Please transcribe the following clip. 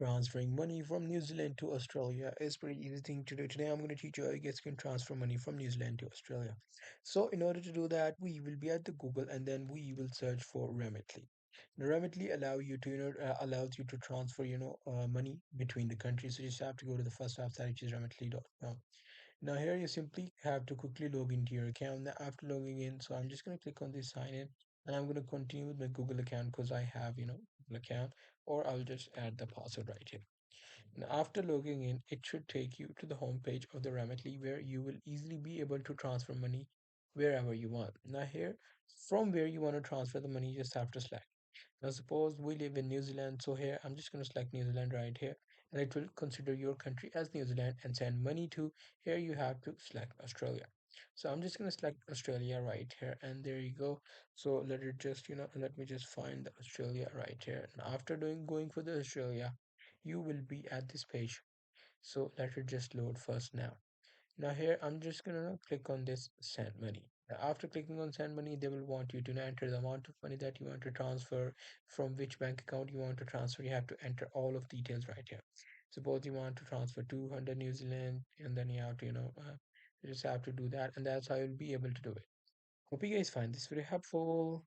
Transferring money from New Zealand to Australia is pretty easy thing to do. Today I'm going to teach you how you guys can transfer money from New Zealand to Australia. So in order to do that, we will be at the Google and then we will search for Remitly. The Remitly allows you to transfer money between the countries. So you just have to go to the first website, which is remitly.com. Now here you simply have to quickly log into your account. Now after logging in, so I'm just going to click on this sign in and I'm going to continue with my Google account because I have Google account, or I'll just add the password right here. Now after logging in, it should take you to the home page of the Remitly where you will easily be able to transfer money wherever you want. Now here, from where you want to transfer the money, you just have to select. Now suppose we live in New Zealand, so here I'm just going to select New Zealand right here, and it will consider your country as New Zealand and send money to. Here you have to select Australia. So I'm just going to select Australia right here, and there you go. So let me just find the Australia right here. And after going for the Australia, you will be at this page. So let it just load first now. Now here I'm just gonna click on this send money. Now, after clicking on send money, they will want you to enter the amount of money that you want to transfer, from which bank account you want to transfer. You have to enter all of details right here. Suppose you want to transfer 200 New Zealand, and then you have to you just have to do that, and that's how you'll be able to do it. Hope you guys find this very helpful.